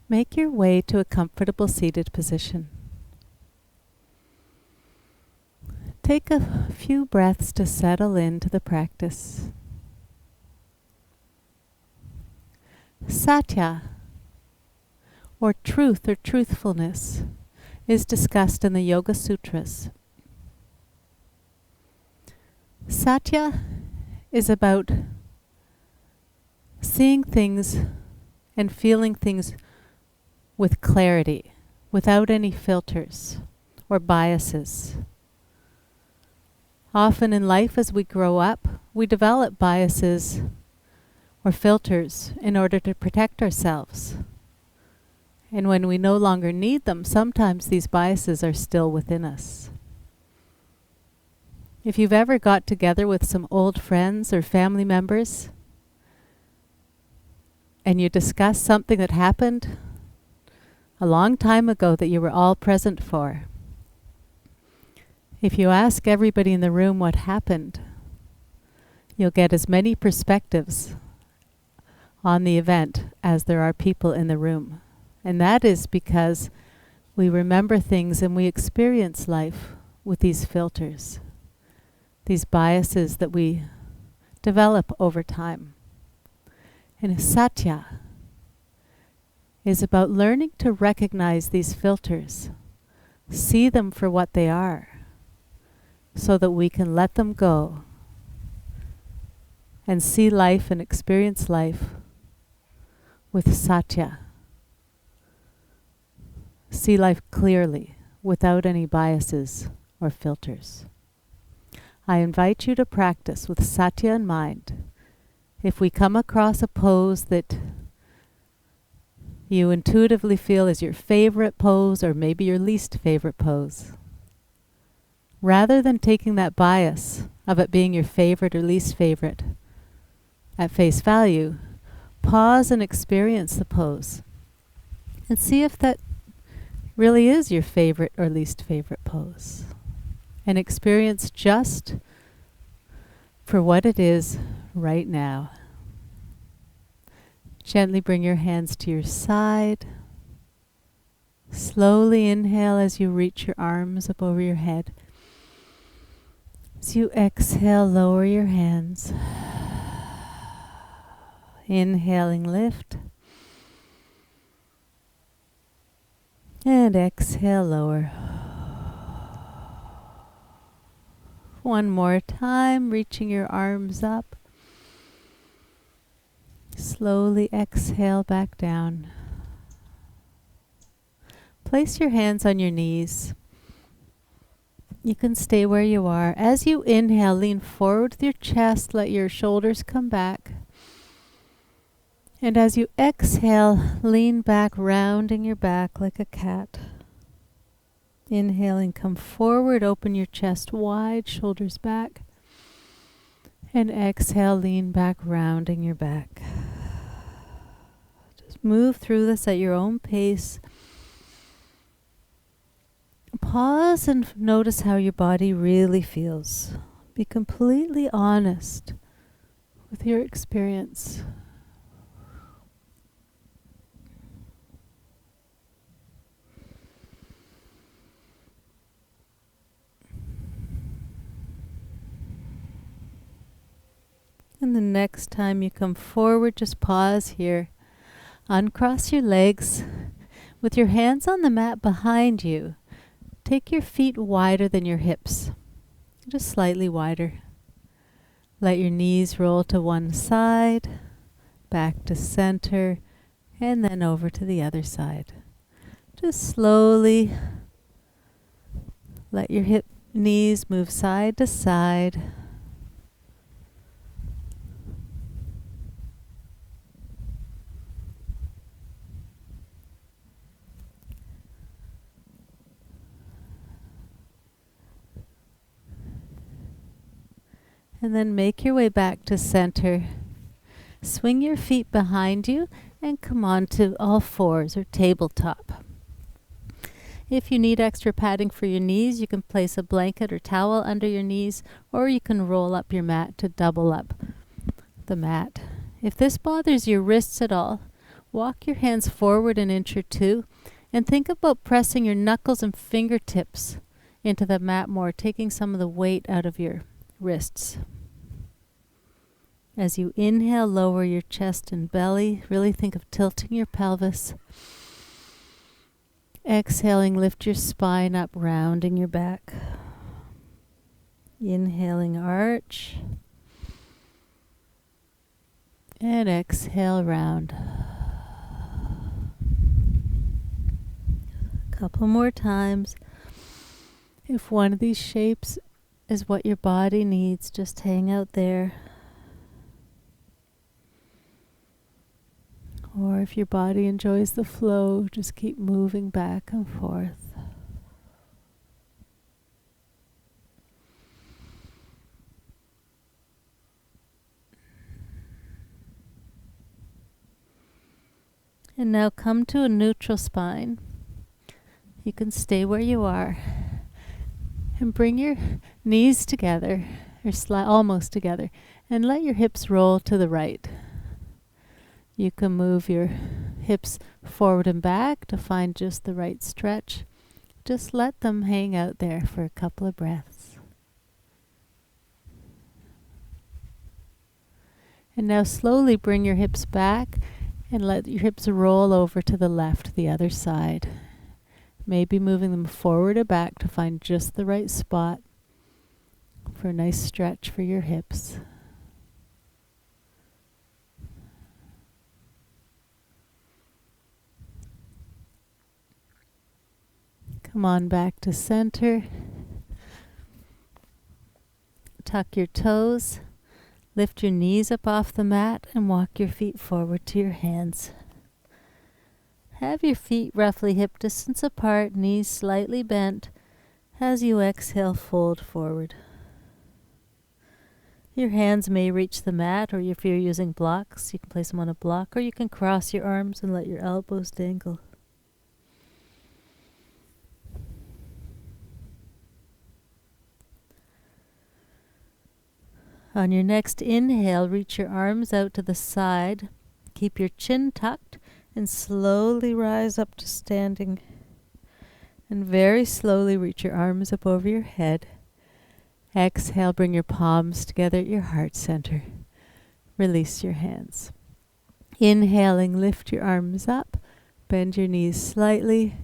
Make your way to a comfortable seated position. Take a few breaths to settle into the practice. Satya, or truth or truthfulness, is discussed in the Yoga Sutras. Satya is about seeing things and feeling things with clarity, without any filters or biases. Often in life as we grow up, we develop biases or filters in order to protect ourselves. And when we no longer need them, sometimes these biases are still within us. If you've ever got together with some old friends or family members and you discuss something that happened a long time ago that you were all present for, if you ask everybody in the room what happened, you'll get as many perspectives on the event as there are people in the room. And that is because we remember things and we experience life with these filters, these biases that we develop over time. And Satya is about learning to recognize these filters, see them for what they are, so that we can let them go and see life and experience life with Satya. See life clearly, without any biases or filters. I invite you to practice with Satya in mind. If we come across a pose that you intuitively feel is your favorite pose or maybe your least favorite pose, rather than taking that bias of it being your favorite or least favorite at face value, pause and experience the pose and see if that really is your favorite or least favorite pose. And experience just for what it is right now. Gently bring your hands to your side. Slowly inhale as you reach your arms up over your head. As you exhale, lower your hands. Inhaling, lift. And exhale, lower. One more time, reaching your arms up. Slowly exhale back down. Place your hands on your knees. You can stay where you are. As you inhale, lean forward with your chest, let your shoulders come back. And as you exhale, lean back, rounding your back like a cat. Inhaling, come forward, open your chest wide, shoulders back. And exhale, lean back, rounding your back. Just move through this at your own pace. Pause and notice how your body really feels. Be completely honest with your experience. And the next time you come forward, just pause here. Uncross your legs with your hands on the mat behind you. Take your feet wider than your hips, just slightly wider. Let your knees roll to one side, back to center, and then over to the other side. Just slowly let your knees move side to side. And then make your way back to center. Swing your feet behind you and come on to all fours or tabletop. If you need extra padding for your knees, you can place a blanket or towel under your knees, or you can roll up your mat to double up the mat. If this bothers your wrists at all, Walk your hands forward an inch or two and think about pressing your knuckles and fingertips into the mat more, taking some of the weight out of your wrists. As you inhale, lower your chest and belly. Really think of tilting your pelvis. Exhaling, lift your spine up, rounding your back. Inhaling, arch. And exhale, round. A couple more times. If one of these shapes is what your body needs, just hang out there. Or if your body enjoys the flow, just keep moving back and forth. And now come to a neutral spine. You can stay where you are. And bring your knees together, or almost together, and let your hips roll to the right. You can move your hips forward and back to find just the right stretch. Just let them hang out there for a couple of breaths. And now slowly bring your hips back and let your hips roll over to the left, the other side. Maybe moving them forward or back to find just the right spot for a nice stretch for your hips. Come on back to center. Tuck your toes. Lift your knees up off the mat and walk your feet forward to your hands. Have your feet roughly hip distance apart, knees slightly bent. As you exhale, fold forward. Your hands may reach the mat, or if you're using blocks, you can place them on a block, or you can cross your arms and let your elbows dangle. On your next inhale, reach your arms out to the side. Keep your chin tucked and slowly rise up to standing. And very slowly reach your arms up over your head. Exhale, bring your palms together at your heart center. Release your hands. Inhaling, lift your arms up. Bend your knees slightly.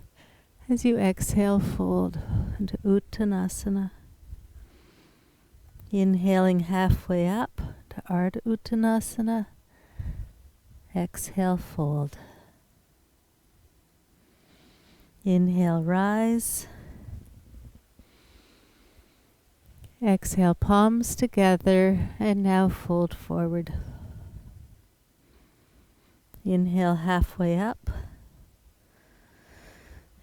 As you exhale, fold into Uttanasana. Inhaling halfway up to Ardha Uttanasana. Exhale, fold. Inhale, rise. Exhale, palms together, and now fold forward. Inhale, halfway up.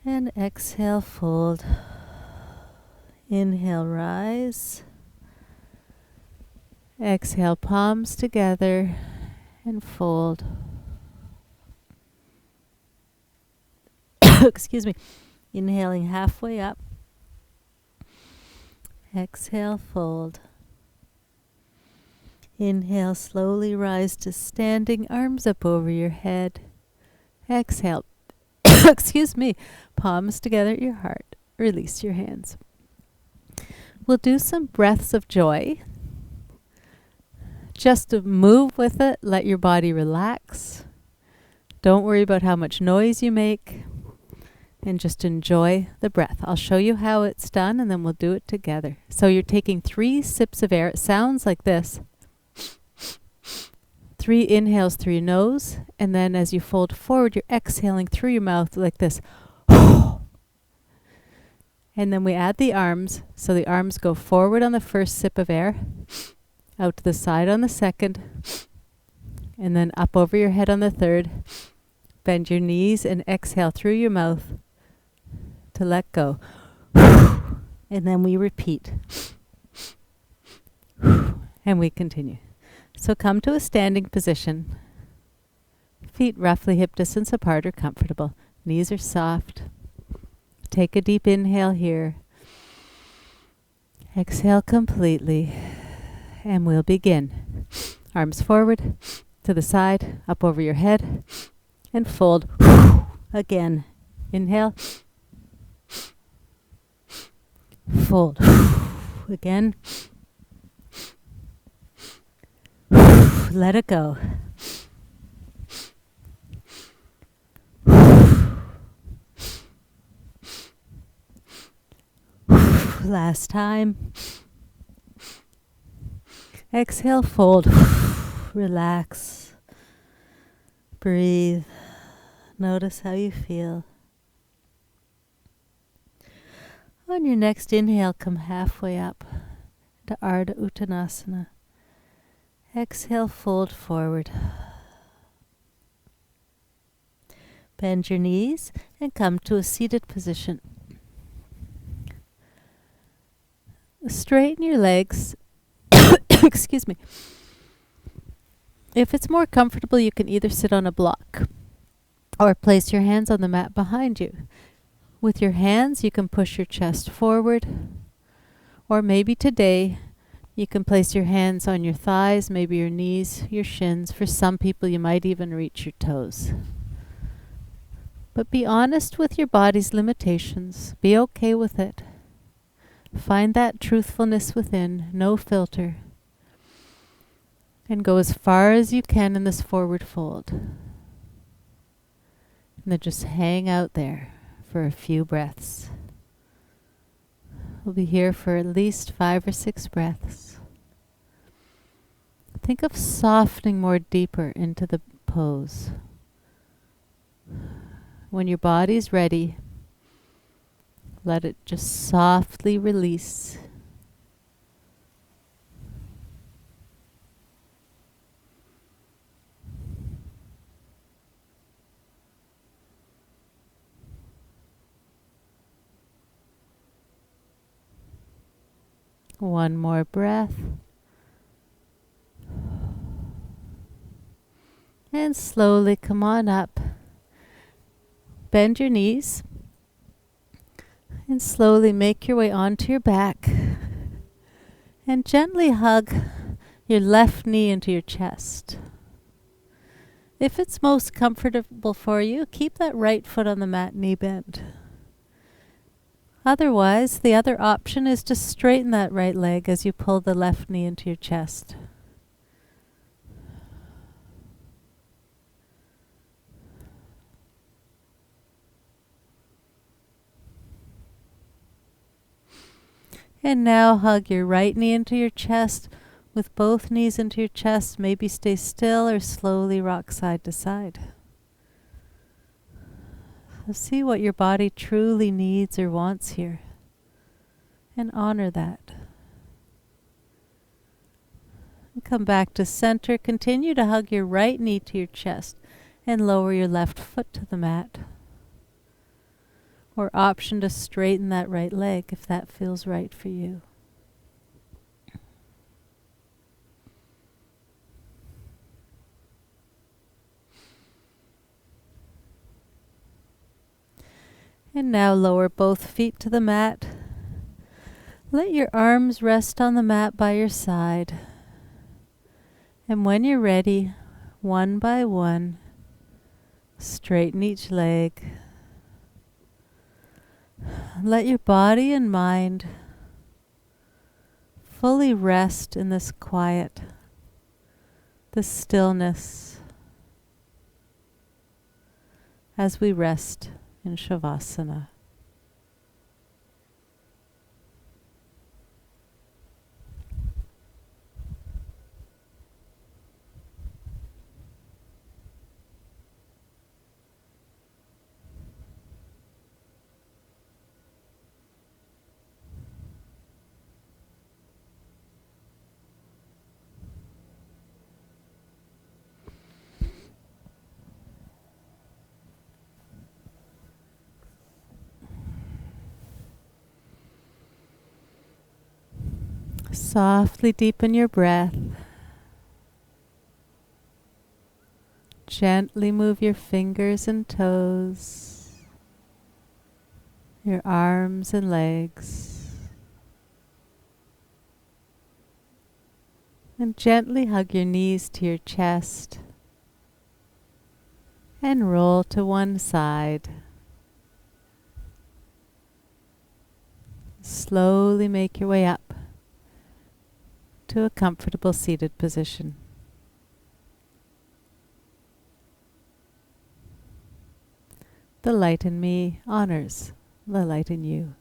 And exhale, fold. Inhale, rise. Exhale, palms together and fold. Excuse me. Inhaling halfway up. Exhale, fold. Inhale, slowly rise to standing, arms up over your head. Exhale. Excuse me. Palms together at your heart. Release your hands. We'll do some breaths of joy. Just to move with it, let your body relax. Don't worry about how much noise you make, and just enjoy the breath. I'll show you how it's done, and then we'll do it together. So you're taking 3 sips of air. It sounds like this. 3 inhales through your nose, and then as you fold forward, you're exhaling through your mouth like this. And then we add the arms. So the arms go forward on the first sip of air, out to the side on the second, and then up over your head on the third. Bend your knees and exhale through your mouth to let go. And then we repeat. And we continue. So come to a standing position. Feet roughly hip distance apart or comfortable. Knees are soft. Take a deep inhale here. Exhale completely. And we'll begin. Arms forward, to the side, up over your head, and fold. Again. Inhale. Fold. Again. Let it go. Last time. Exhale, fold. Relax. Breathe. Notice how you feel. On your next inhale, come halfway up to Ardha Uttanasana. Exhale, fold forward. Bend your knees and come to a seated position. Straighten your legs. Excuse me. If it's more comfortable, you can either sit on a block or place your hands on the mat behind you. With your hands, you can push your chest forward, or maybe today, you can place your hands on your thighs, maybe your knees, your shins. For some people, you might even reach your toes. But be honest with your body's limitations. Be okay with it. Find that truthfulness within, no filter. And go as far as you can in this forward fold. And then just hang out there for a few breaths. We'll be here for at least 5 or 6 breaths. Think of softening more deeper into the pose. When your body's ready, let it just softly release. One more breath. And slowly come on up. Bend your knees. And slowly make your way onto your back. And gently hug your left knee into your chest. If it's most comfortable for you, keep that right foot on the mat, knee bent. Otherwise, the other option is to straighten that right leg as you pull the left knee into your chest. And now hug your right knee into your chest with both knees into your chest. Maybe stay still or slowly rock side to side. So see what your body truly needs or wants here, and honor that. And come back to center. Continue to hug your right knee to your chest and lower your left foot to the mat. Or option to straighten that right leg if that feels right for you. And now lower both feet to the mat. Let your arms rest on the mat by your side. And when you're ready, one by one, straighten each leg. Let your body and mind fully rest in this quiet, this stillness, as we rest in Shavasana. Softly deepen your breath. Gently move your fingers and toes, your arms and legs. And gently hug your knees to your chest. and roll to one side. Slowly make your way up to a comfortable seated position. The light in me honors the light in you.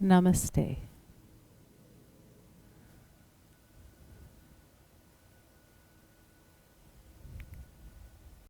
Namaste.